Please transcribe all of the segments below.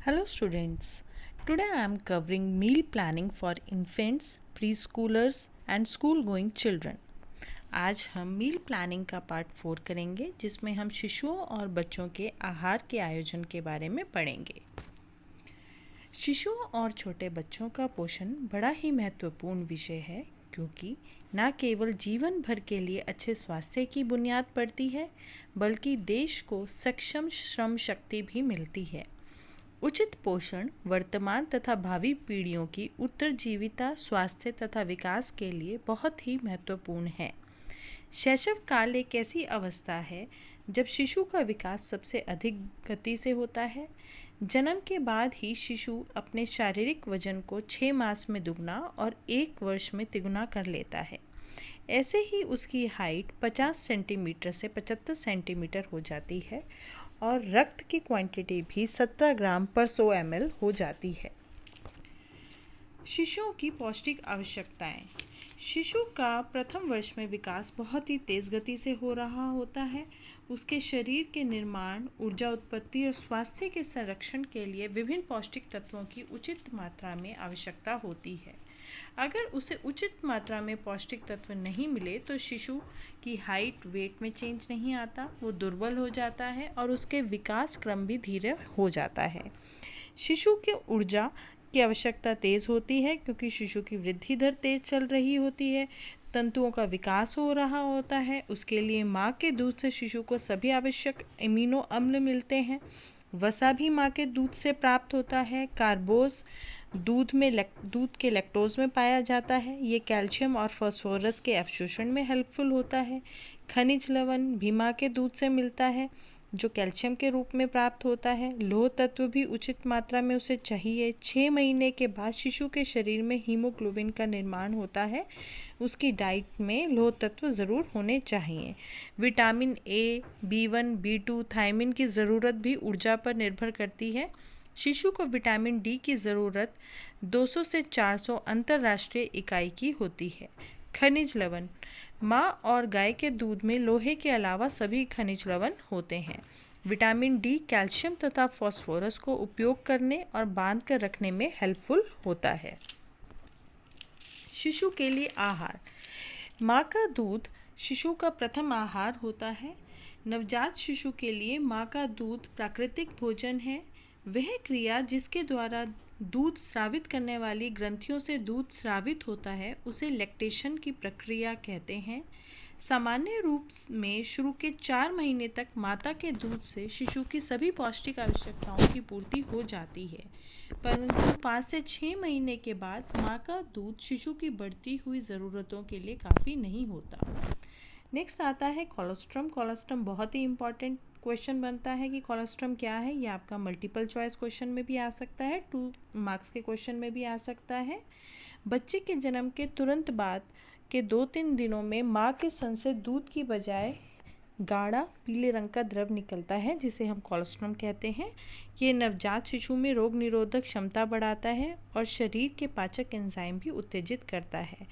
Hello students. Today I am covering meal planning for infants, preschoolers and school going children. आज हम meal planning का part 4 करेंगे जिसमें हम शिशुओं और बच्चों के आहार के आयोजन के बारे में पढ़ेंगे। शिशुओं और छोटे बच्चों का पोषण बड़ा ही महत्वपूर्ण विषय है क्योंकि न केवल जीवन भर के लिए अच्छे स्वास्थ्य की बुनियाद पड़ती है बल्कि देश को सक्षम श्रम शक्ति भी मिलती है। उचित पोषण वर्तमान तथा भावी पीढ़ियों की उत्तरजीविता स्वास्थ्य तथा विकास के लिए बहुत ही महत्वपूर्ण है। शैशव काल एक ऐसी अवस्था है जब शिशु का विकास सबसे अधिक गति से होता है। जन्म के बाद ही शिशु अपने शारीरिक वजन को 6 मास में दुगना और 1 वर्ष में तिगुना कर लेता है। ऐसे ही उसकी हाइट 50 सेंटीमीटर से 75 सेंटीमीटर हो जाती है और रक्त की क्वांटिटी भी 17 ग्राम पर 100 ml हो जाती है। शिशुओं की पौष्टिक आवश्यकताएं। शिशु का प्रथम वर्ष में विकास बहुत ही तेज़ गति से हो रहा होता है। उसके शरीर के निर्माण, ऊर्जा उत्पत्ति और स्वास्थ्य के संरक्षण के लिए विभिन्न पौष्टिक तत्वों की उचित मात्रा में आवश्यकता होती है। अगर उसे उचित मात्रा में पौष्टिक तत्व नहीं मिले तो शिशु की हाइट वेट में चेंज नहीं आता, वो दुर्बल हो जाता है और उसके विकास क्रम भी धीरे हो जाता है। शिशु की ऊर्जा की आवश्यकता तेज़ होती है क्योंकि शिशु की वृद्धि दर तेज़ चल रही होती है, तंतुओं का विकास हो रहा होता है। उसके लिए माँ के दूध से शिशु को सभी आवश्यक अमीनो अम्ल मिलते हैं। वसा भी माँ के दूध से प्राप्त होता है। कार्बोज दूध के लैक्टोज में पाया जाता है। ये कैल्शियम और फास्फोरस के अवशोषण में हेल्पफुल होता है। खनिज लवण भी माँ के दूध से मिलता है जो कैल्शियम के रूप में प्राप्त होता है। लोह तत्व भी उचित मात्रा में उसे चाहिए। 6 महीने के बाद शिशु के शरीर में हीमोग्लोबिन का निर्माण होता है। उसकी डाइट में लोह तत्व ज़रूर होने चाहिए। Vitamin A, B1, B2, thiamine की ज़रूरत भी ऊर्जा पर निर्भर करती है। शिशु को विटामिन डी की ज़रूरत 200 से 400 अंतर्राष्ट्रीय इकाई की होती है। खनिज लवण। माँ और गाय के दूध में लोहे के अलावा सभी खनिज लवण होते हैं। विटामिन डी कैल्शियम तथा फास्फोरस को उपयोग करने और बांध कर रखने में हेल्पफुल होता है। शिशु के लिए आहार। माँ का दूध शिशु का प्रथम आहार होता है। नवजात शिशु के लिए माँ का दूध प्राकृतिक भोजन है। वह क्रिया जिसके द्वारा दूध स्रावित करने वाली ग्रंथियों से दूध स्रावित होता है उसे लैक्टेशन की प्रक्रिया कहते हैं। सामान्य रूप में शुरू के 4 महीने तक माता के दूध से शिशु की सभी पौष्टिक आवश्यकताओं की पूर्ति हो जाती है, परंतु 5 से 6 महीने के बाद माँ का दूध शिशु की बढ़ती हुई ज़रूरतों के लिए काफ़ी नहीं होता। नेक्स्ट आता है कोलोस्ट्रम। कोलोस्ट्रम बहुत ही इम्पॉर्टेंट क्वेश्चन बनता है कि कोलोस्ट्रम क्या है। ये आपका मल्टीपल चॉइस क्वेश्चन में भी आ सकता है, 2 मार्क्स के क्वेश्चन में भी आ सकता है। बच्चे के जन्म के तुरंत बाद के 2-3 दिनों में माँ के स्तन से दूध की बजाय गाढ़ा पीले रंग का द्रव निकलता है जिसे हम कोलोस्ट्रम कहते हैं। ये नवजात शिशु में रोग निरोधक क्षमता बढ़ाता है और शरीर के पाचक एंजाइम भी उत्तेजित करता है।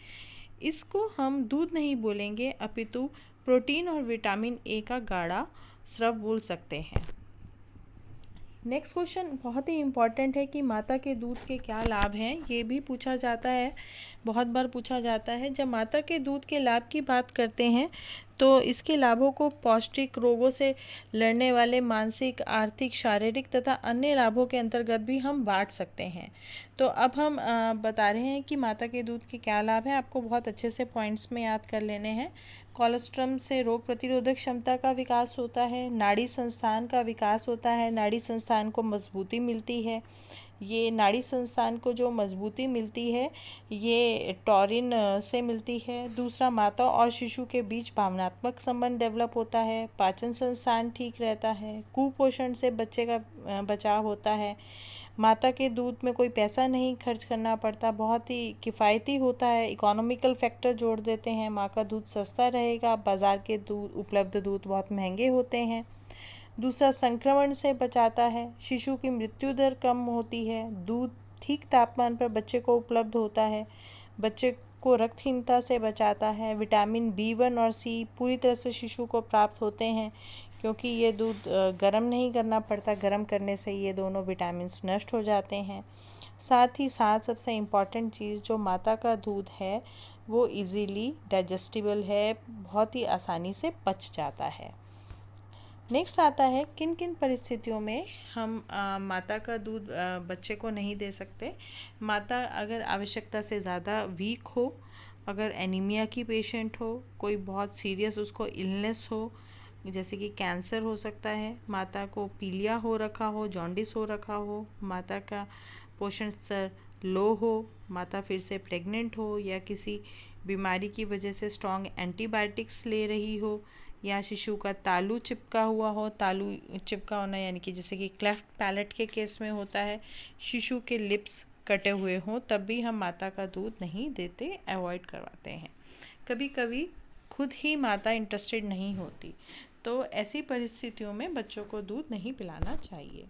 इसको हम दूध नहीं बोलेंगे अपितु प्रोटीन और विटामिन ए का गाढ़ा स्राव बोल सकते हैं। नेक्स्ट क्वेश्चन बहुत ही इम्पॉर्टेंट है कि माता के दूध के क्या लाभ हैं, ये भी पूछा जाता है, बहुत बार पूछा जाता है। जब माता के दूध के लाभ की बात करते हैं तो इसके लाभों को पौष्टिक रोगों से लड़ने वाले मानसिक, आर्थिक, शारीरिक तथा अन्य लाभों के अंतर्गत भी हम बांट सकते हैं। तो अब हम बता रहे हैं कि माता के दूध के क्या लाभ हैं। आपको बहुत अच्छे से पॉइंट्स में याद कर लेने हैं। कोलोस्ट्रम से रोग प्रतिरोधक क्षमता का विकास होता है, नाड़ी संस्थान का विकास होता है, नाड़ी संस्थान को मजबूती मिलती है। ये नाड़ी संस्थान को जो मजबूती मिलती है ये टॉरिन से मिलती है। दूसरा, माता और शिशु के बीच भावनात्मक संबंध डेवलप होता है। पाचन संस्थान ठीक रहता है। कुपोषण से बच्चे का बचाव होता है। माता के दूध में कोई पैसा नहीं खर्च करना पड़ता, बहुत ही किफ़ायती होता है। इकोनॉमिकल फैक्टर जोड़ देते हैं, माँ का दूध सस्ता रहेगा, बाज़ार के दूध उपलब्ध दूध बहुत महंगे होते हैं। दूसरा, संक्रमण से बचाता है, शिशु की मृत्यु दर कम होती है। दूध ठीक तापमान पर बच्चे को उपलब्ध होता है, बच्चे को रक्तहीनता से बचाता है। विटामिन B1 और C पूरी तरह से शिशु को प्राप्त होते हैं क्योंकि ये दूध गर्म नहीं करना पड़ता, गर्म करने से ये दोनों विटामिन्स नष्ट हो जाते हैं। साथ ही साथ सबसे इम्पॉर्टेंट चीज़ जो माता का दूध है वो इजीली डाइजेस्टिबल है, बहुत ही आसानी से पच जाता है। नेक्स्ट आता है किन किन परिस्थितियों में हम माता का दूध बच्चे को नहीं दे सकते। माता अगर आवश्यकता से ज़्यादा वीक हो, अगर एनीमिया की पेशेंट हो, कोई बहुत सीरियस उसको इलनेस हो, जैसे कि कैंसर हो सकता है, माता को पीलिया हो रखा हो, जॉन्डिस हो रखा हो, माता का पोषण स्तर लो हो, माता फिर से प्रेग्नेंट हो या किसी बीमारी की वजह से स्ट्रॉन्ग एंटीबायोटिक्स ले रही हो, या शिशु का तालू चिपका हुआ हो। तालू चिपका होना यानी कि जैसे कि क्लेफ्ट पैलेट के केस में होता है, शिशु के लिप्स कटे हुए हों, तब भी हम माता का दूध नहीं देते, अवॉइड करवाते हैं। कभी कभी खुद ही माता इंटरेस्टेड नहीं होती, तो ऐसी परिस्थितियों में बच्चों को दूध नहीं पिलाना चाहिए।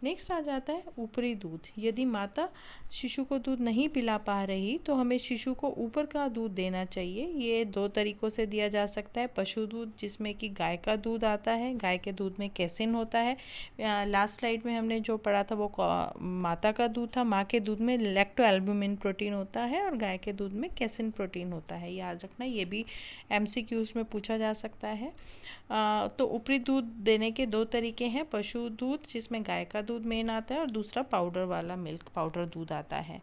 नेक्स्ट आ जाता है ऊपरी दूध। यदि माता शिशु को दूध नहीं पिला पा रही तो हमें शिशु को ऊपर का दूध देना चाहिए। ये 2 तरीक़ों से दिया जा सकता है। पशु दूध, जिसमें कि गाय का दूध आता है, गाय के दूध में कैसिन होता है। लास्ट स्लाइड में हमने जो पढ़ा था वो माता का दूध था। माँ के दूध में लैक्टोएल्बुमिन प्रोटीन होता है और गाय के दूध में कैसिन प्रोटीन होता है। याद रखना, ये भी MCQs में पूछा जा सकता है। तो ऊपरी दूध देने के 2 तरीके हैं। पशु दूध, जिसमें गाय का दूध मेन आता है, और दूसरा पाउडर वाला मिल्क पाउडर दूध आता है।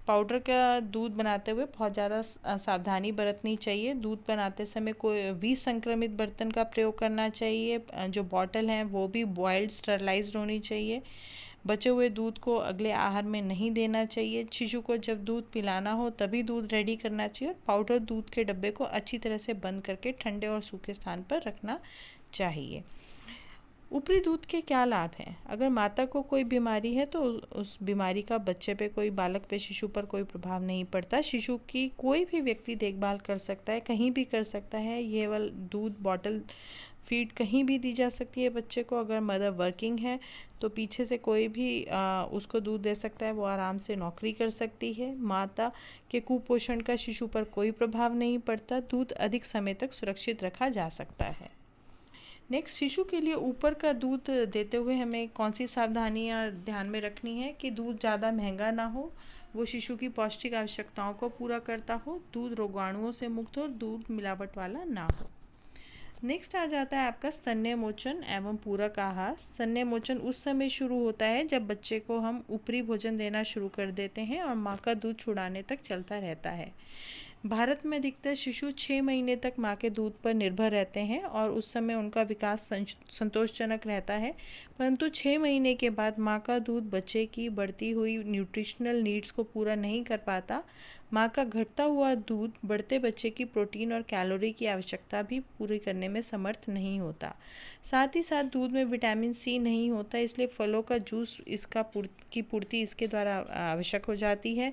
पाउडर का दूध बनाते हुए बहुत ज़्यादा सावधानी बरतनी चाहिए। दूध बनाते समय कोई विसंक्रमित बर्तन का प्रयोग करना चाहिए। जो बॉटल हैं वो भी बॉइल्ड स्टरलाइज्ड होनी चाहिए। बचे हुए दूध को अगले आहार में नहीं देना चाहिए। शिशु को जब दूध पिलाना हो तभी दूध रेडी करना चाहिए, और पाउडर दूध के डब्बे को अच्छी तरह से बंद करके ठंडे और सूखे स्थान पर रखना चाहिए। ऊपरी दूध के क्या लाभ हैं? अगर माता को कोई बीमारी है तो उस बीमारी का बच्चे पे, कोई बालक पे, शिशु पर कोई प्रभाव नहीं पड़ता। शिशु की कोई भी व्यक्ति देखभाल कर सकता है, कहीं भी कर सकता है। ये वाला दूध बॉटल फीड कहीं भी दी जा सकती है बच्चे को। अगर मदर वर्किंग है तो पीछे से कोई भी उसको दूध दे सकता है, वो आराम से नौकरी कर सकती है। माता के कुपोषण का शिशु पर कोई प्रभाव नहीं पड़ता। दूध अधिक समय तक सुरक्षित रखा जा सकता है। नेक्स्ट, शिशु के लिए ऊपर का दूध देते हुए हमें कौन सी सावधानियां ध्यान में रखनी है कि दूध ज़्यादा महंगा ना हो, वो शिशु की पौष्टिक आवश्यकताओं को पूरा करता हो, दूध रोगाणुओं से मुक्त हो, दूध मिलावट वाला ना हो। नेक्स्ट आ जाता है आपका स्तन्य मोचन एवं पूरक आहार। स्तन्य मोचन उस समय शुरू होता है जब बच्चे को हम ऊपरी भोजन देना शुरू कर देते हैं और माँ का दूध छुड़ाने तक चलता रहता है। भारत में अधिकतर शिशु 6 महीने तक माँ के दूध पर निर्भर रहते हैं और उस समय उनका विकास संतोषजनक रहता है, परंतु 6 महीने के बाद माँ का दूध बच्चे की बढ़ती हुई न्यूट्रिशनल नीड्स को पूरा नहीं कर पाता। माँ का घटता हुआ दूध बढ़ते बच्चे की प्रोटीन और कैलोरी की आवश्यकता भी पूरी करने में समर्थ नहीं होता। साथ ही साथ दूध में विटामिन C नहीं होता, इसलिए फलों का जूस की पूर्ति इसके द्वारा आवश्यक हो जाती है।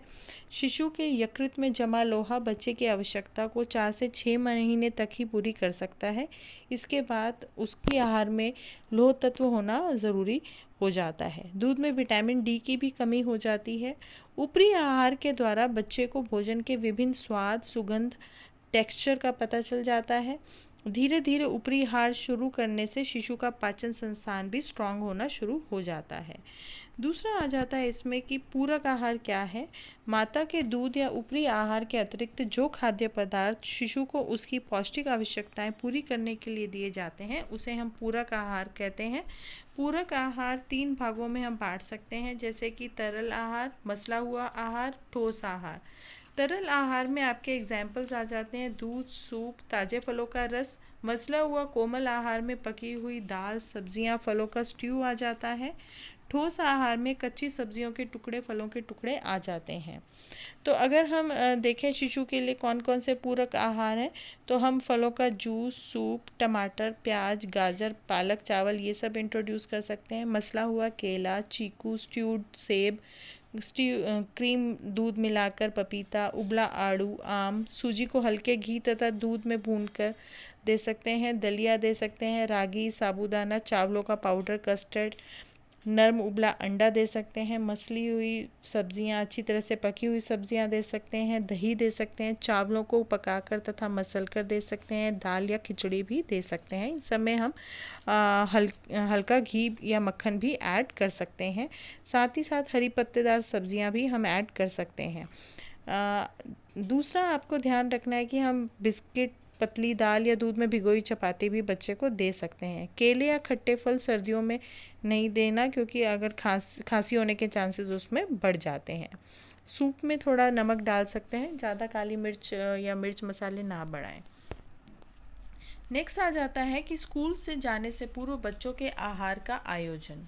शिशु के यकृत में जमा लोहा बच्चे की आवश्यकता को 4 से 6 महीने तक ही पूरी कर सकता है। इसके बाद उसके आहार में लोह तत्व होना ज़रूरी हो जाता है। दूध में विटामिन D की भी कमी हो जाती है। ऊपरी आहार के द्वारा बच्चे को भोजन के विभिन्न स्वाद, सुगंध, टेक्सचर का पता चल जाता है। धीरे धीरे ऊपरी आहार शुरू करने से शिशु का पाचन संस्थान भी स्ट्रांग होना शुरू हो जाता है। दूसरा आ जाता है इसमें कि पूरक आहार क्या है। माता के दूध या ऊपरी आहार के अतिरिक्त जो खाद्य पदार्थ शिशु को उसकी पौष्टिक आवश्यकताएं पूरी करने के लिए दिए जाते हैं उसे हम पूरक आहार कहते हैं। पूरक आहार 3 भागों में हम बांट सकते हैं, जैसे कि तरल आहार, मसला हुआ आहार, ठोस आहार। तरल आहार में आपके एग्जाम्पल्स आ जाते हैं दूध, सूप, ताज़े फलों का रस। मसला हुआ कोमल आहार में पकी हुई दाल, सब्जियां, फलों का स्ट्यू आ जाता है। ठोस आहार में कच्ची सब्जियों के टुकड़े, फलों के टुकड़े आ जाते हैं। तो अगर हम देखें शिशु के लिए कौन कौन से पूरक आहार हैं, तो हम फलों का जूस, सूप, टमाटर, प्याज, गाजर, पालक, चावल ये सब इंट्रोड्यूस कर सकते हैं। मसला हुआ केला, चीकू, स्ट्यूड सेब, क्रीम दूध मिलाकर पपीता, उबला आड़ू, आम, सूजी को हल्के घी तथा दूध में भूनकर दे सकते हैं। दलिया दे सकते हैं, रागी, साबूदाना, चावलों का पाउडर, कस्टर्ड, नरम उबला अंडा दे सकते हैं, मसली हुई सब्जियां, अच्छी तरह से पकी हुई सब्जियां दे सकते हैं, दही दे सकते हैं, चावलों को पकाकर तथा मसल कर दे सकते हैं, दाल या खिचड़ी भी दे सकते हैं। इन सब में हम हल्का घी या मक्खन भी ऐड कर सकते हैं। साथ ही साथ हरी पत्तेदार सब्जियां भी हम ऐड कर सकते हैं। दूसरा आपको ध्यान रखना है कि हम बिस्किट, पतली दाल या दूध में भिगोई चपाती भी बच्चे को दे सकते हैं। केले या खट्टे फल सर्दियों में नहीं देना, क्योंकि अगर खांसी होने के चांसेस उसमें बढ़ जाते हैं। सूप में थोड़ा नमक डाल सकते हैं, ज़्यादा काली मिर्च या मिर्च मसाले ना बढ़ाएं। नेक्स्ट आ जाता है कि स्कूल से जाने से पूर्व बच्चों के आहार का आयोजन।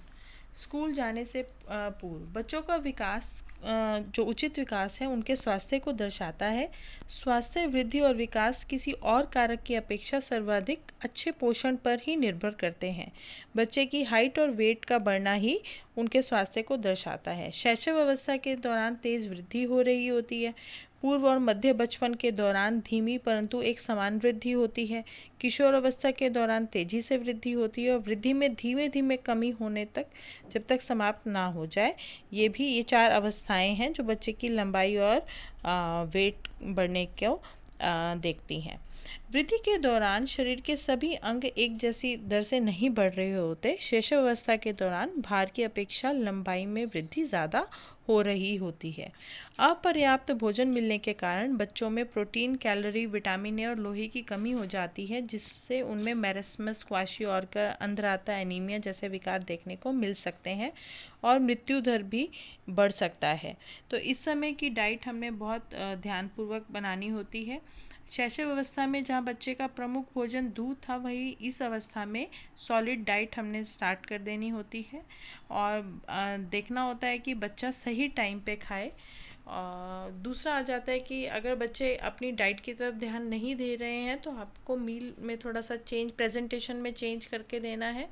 स्कूल जाने से पूर्व बच्चों का विकास, जो उचित विकास है, उनके स्वास्थ्य को दर्शाता है। स्वास्थ्य, वृद्धि और विकास किसी और कारक की अपेक्षा सर्वाधिक अच्छे पोषण पर ही निर्भर करते हैं। बच्चे की हाइट और वेट का बढ़ना ही उनके स्वास्थ्य को दर्शाता है। शैशव अवस्था के दौरान तेज वृद्धि हो रही होती है। पूर्व और मध्य बचपन के दौरान धीमी परंतु एक समान वृद्धि होती है। किशोर अवस्था के दौरान तेजी से वृद्धि होती है और वृद्धि में धीमे धीमे कमी होने तक, जब तक समाप्त ना हो जाए। ये 4 अवस्थाएं हैं जो बच्चे की लंबाई और वेट बढ़ने को देखती हैं। वृद्धि के दौरान शरीर के सभी अंग एक जैसी दर से नहीं बढ़ रहे होते। शैशव अवस्था के दौरान भार की अपेक्षा लंबाई में वृद्धि ज़्यादा हो रही होती है। अपर्याप्त भोजन मिलने के कारण बच्चों में प्रोटीन, कैलोरी, विटामिन ए और लोहे की कमी हो जाती है, जिससे उनमें मैरस्मस, क्वाशियोरकर, अंधराता, एनीमिया जैसे विकार देखने को मिल सकते हैं और मृत्यु दर भी बढ़ सकता है। तो इस समय की डाइट हमें बहुत ध्यानपूर्वक बनानी होती है। शैशव अवस्था में जहाँ बच्चे का प्रमुख भोजन दूध था, वही इस अवस्था में सॉलिड डाइट हमने स्टार्ट कर देनी होती है और देखना होता है कि बच्चा सही टाइम पे खाए। दूसरा आ जाता है कि अगर बच्चे अपनी डाइट की तरफ ध्यान नहीं दे रहे हैं तो आपको मील में थोड़ा सा प्रेजेंटेशन में चेंज करके देना है,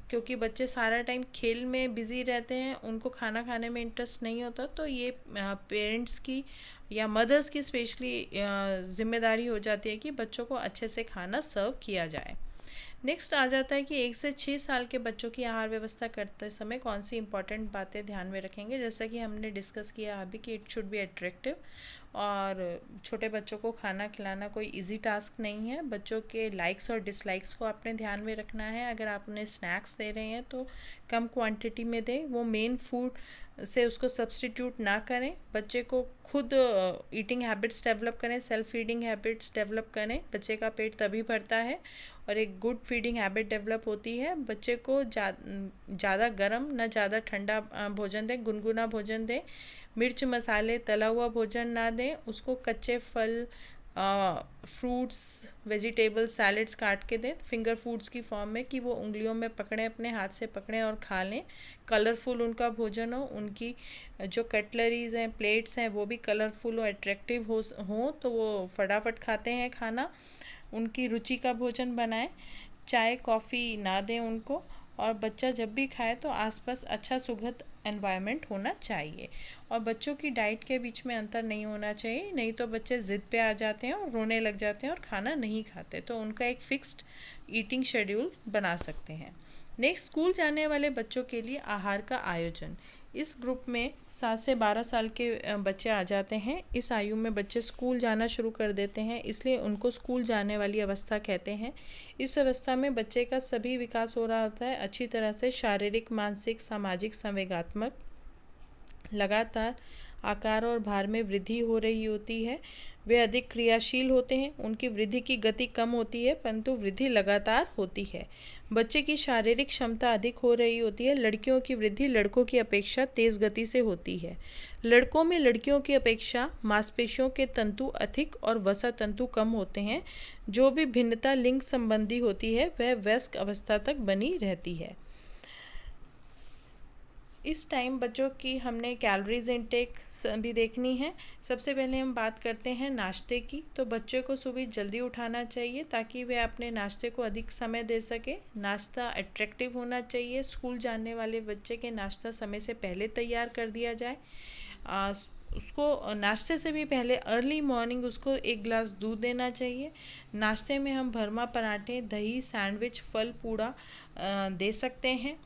क्योंकि बच्चे सारा टाइम खेल में बिज़ी रहते हैं, उनको खाना खाने में इंटरेस्ट नहीं होता। तो ये पेरेंट्स की या मदर्स की स्पेशली जिम्मेदारी हो जाती है कि बच्चों को अच्छे से खाना सर्व किया जाए। नेक्स्ट आ जाता है कि 1 से 6 साल के बच्चों की आहार व्यवस्था करते समय कौन सी इंपॉर्टेंट बातें ध्यान में रखेंगे। जैसा कि हमने डिस्कस किया अभी कि इट शुड बी अट्रैक्टिव, और छोटे बच्चों को खाना खिलाना कोई इजी टास्क नहीं है। बच्चों के लाइक्स और डिसलाइक्स को आपने ध्यान में रखना है। अगर आप उन्हें स्नैक्स दे रहे हैं तो कम क्वांटिटी में दें, वो मेन फूड से उसको सब्स्टिट्यूट ना करें। बच्चे को खुद ईटिंग हैबिट्स डेवलप करें, सेल्फ फीडिंग हैबिट्स डेवलप करें। बच्चे का पेट तभी भरता है और एक गुड फीडिंग हैबिट डेवलप होती है। बच्चे को ज़्यादा गर्म ना ज़्यादा ठंडा भोजन दें, गुनगुना भोजन दें। मिर्च मसाले तला हुआ भोजन ना दें। उसको कच्चे फल, फ्रूट्स, वेजिटेबल्स, सैलेड्स काट के दें फिंगर फूड्स की फॉर्म में, कि वो उंगलियों में पकड़ें, अपने हाथ से पकड़ें और खा लें। कलरफुल उनका भोजन हो, उनकी जो कटलरीज हैं, प्लेट्स हैं, वो भी कलरफुल और अट्रैक्टिव हो तो वो फटाफट खाते हैं खाना। उनकी रुचि का भोजन बनाएं। चाय कॉफ़ी ना दें उनको, और बच्चा जब भी खाए तो आसपास अच्छा सुगंध एनवायरनमेंट होना चाहिए। और बच्चों की डाइट के बीच में अंतर नहीं होना चाहिए, नहीं तो बच्चे ज़िद पे आ जाते हैं और रोने लग जाते हैं और खाना नहीं खाते। तो उनका एक फिक्स्ड ईटिंग शेड्यूल बना सकते हैं। नेक्स्ट, स्कूल जाने वाले बच्चों के लिए आहार का आयोजन। इस ग्रुप में 7 से 12 साल के बच्चे आ जाते हैं। इस आयु में बच्चे स्कूल जाना शुरू कर देते हैं, इसलिए उनको स्कूल जाने वाली अवस्था कहते हैं। इस अवस्था में बच्चे का सभी विकास हो रहा होता है अच्छी तरह से, शारीरिक, मानसिक, सामाजिक, संवेगात्मक। लगातार आकार और भार में वृद्धि हो रही होती है। वे अधिक क्रियाशील होते हैं, उनकी वृद्धि की गति कम होती है परंतु वृद्धि लगातार होती है। बच्चे की शारीरिक क्षमता अधिक हो रही होती है। लड़कियों की वृद्धि लड़कों की अपेक्षा तेज़ गति से होती है। लड़कों में लड़कियों की अपेक्षा मांसपेशियों के तंतु अधिक और वसा तंतु कम होते हैं। जो भी भिन्नता लिंग संबंधी होती है वह वयस्क अवस्था तक बनी रहती है। इस टाइम बच्चों की हमने कैलोरीज इनटेक भी देखनी है। सबसे पहले हम बात करते हैं नाश्ते की। तो बच्चे को सुबह जल्दी उठाना चाहिए ताकि वे अपने नाश्ते को अधिक समय दे सके। नाश्ता अट्रैक्टिव होना चाहिए। स्कूल जाने वाले बच्चे के नाश्ता समय से पहले तैयार कर दिया जाए। उसको नाश्ते से भी पहले अर्ली मॉर्निंग उसको 1 गिलास दूध देना चाहिए। नाश्ते में हम भरमा पराठे, दही, सैंडविच, फल, पूड़ा दे सकते हैं।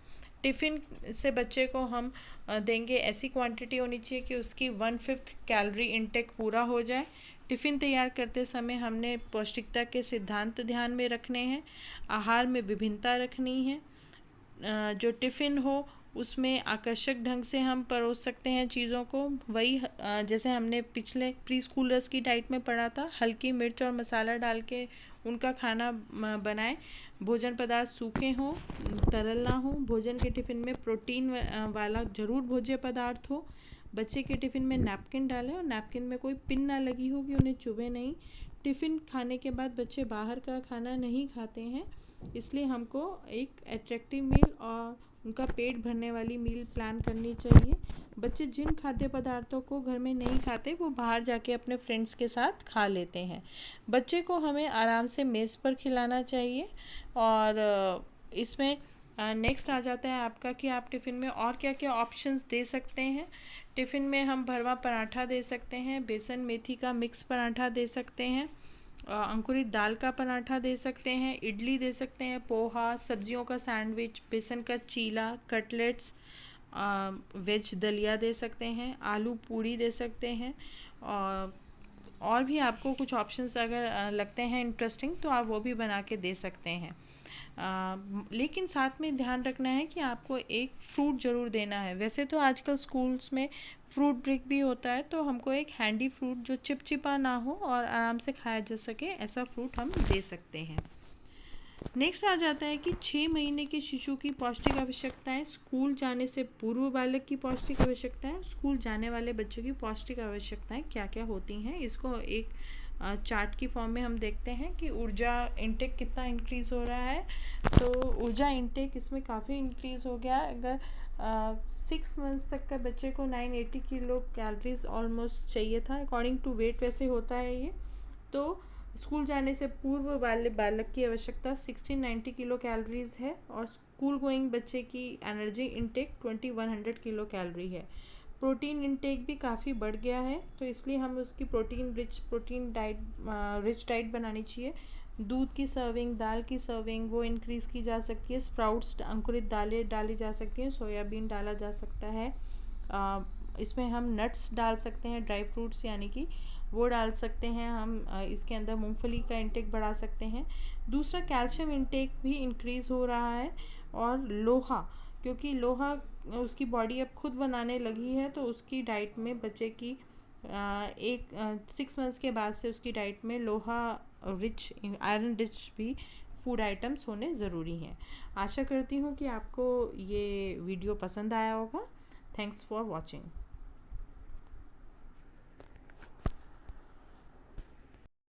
टिफ़िन से बच्चे को हम देंगे ऐसी क्वांटिटी होनी चाहिए कि उसकी 1/5 कैलोरी इनटेक पूरा हो जाए। टिफ़िन तैयार करते समय हमने पौष्टिकता के सिद्धांत ध्यान में रखने हैं। आहार में विभिन्नता रखनी है। जो टिफ़िन हो उसमें आकर्षक ढंग से हम परोस सकते हैं चीज़ों को। वही जैसे हमने पिछले प्री स्कूलर्स की डाइट में पढ़ा था, हल्की मिर्च और मसाला डाल के उनका खाना बनाएं। भोजन पदार्थ सूखे हों, तरल ना हो। भोजन के टिफ़िन में प्रोटीन वाला ज़रूर भोज्य पदार्थ हो। बच्चे के टिफ़िन में नैपकिन डालें और नैपकिन में कोई पिन ना लगी हो कि उन्हें चुभे नहीं। टिफ़िन खाने के बाद बच्चे बाहर का खाना नहीं खाते हैं, इसलिए हमको एक अट्रैक्टिव मील और उनका पेट भरने वाली मील प्लान करनी चाहिए। बच्चे जिन खाद्य पदार्थों को घर में नहीं खाते वो बाहर जाके अपने फ्रेंड्स के साथ खा लेते हैं। बच्चे को हमें आराम से मेज़ पर खिलाना चाहिए। और इसमें नेक्स्ट आ जाता है आपका कि आप टिफ़िन में और क्या क्या ऑप्शंस दे सकते हैं। टिफ़िन में हम भरवा पराठा दे सकते हैं, बेसन मेथी का मिक्स पराठा दे सकते हैं, अंकुरित दाल का पराठा दे सकते हैं, इडली दे सकते हैं, पोहा, सब्जियों का सैंडविच, बेसन का चीला, कटलेट्स, वेज दलिया दे सकते हैं, आलू पूड़ी दे सकते हैं। और भी आपको कुछ ऑप्शंस अगर लगते हैं इंटरेस्टिंग तो आप वो भी बना के दे सकते हैं। लेकिन साथ में ध्यान रखना है कि आपको एक फ्रूट ज़रूर देना है। वैसे तो आजकल स्कूल्स में फ्रूट ब्रेक भी होता है, तो हमको एक हैंडी फ्रूट जो चिपचिपा ना हो और आराम से खाया जा सके ऐसा फ्रूट हम दे सकते हैं। नेक्स्ट आ जाता है कि 6 महीने के शिशु की पौष्टिक आवश्यकताएं, स्कूल जाने से पूर्व बालक की पौष्टिक आवश्यकताएं, स्कूल जाने वाले बच्चों की पौष्टिक आवश्यकताएं क्या क्या होती हैं। इसको एक चार्ट की फॉर्म में हम देखते हैं कि ऊर्जा इंटेक कितना इंक्रीज़ हो रहा है। तो ऊर्जा इंटेक इसमें काफ़ी इंक्रीज़ हो गया। अगर 6 मंथ्स तक का बच्चे को 980 किलो कैलोरीज ऑलमोस्ट चाहिए था अकॉर्डिंग टू वेट, वैसे होता है ये। तो स्कूल जाने से पूर्व वाले बालक की आवश्यकता 1690 किलो कैलोरीज है और स्कूल गोइंग बच्चे की एनर्जी इंटेक 2100 किलो कैलोरी है। प्रोटीन इंटेक भी काफ़ी बढ़ गया है, तो इसलिए हम उसकी प्रोटीन रिच डाइट बनानी चाहिए। दूध की सर्विंग, दाल की सर्विंग वो इंक्रीज़ की जा सकती है। स्प्राउट्स, अंकुरित दालें डाली जा सकती हैं, सोयाबीन डाला जा सकता है। इसमें हम नट्स डाल सकते हैं, ड्राई फ्रूट्स यानी कि वो डाल सकते हैं हम। इसके अंदर मूंगफली का इंटेक बढ़ा सकते हैं। दूसरा, कैल्शियम इंटेक भी इंक्रीज़ हो रहा है। और लोहा, क्योंकि लोहा उसकी बॉडी अब खुद बनाने लगी है, तो उसकी डाइट में बच्चे की 6 मंथ्स के बाद से उसकी डाइट में लोहा रिच, आयरन रिच भी फूड आइटम्स होने ज़रूरी हैं। आशा करती हूँ कि आपको ये वीडियो पसंद आया होगा। Thanks for watching.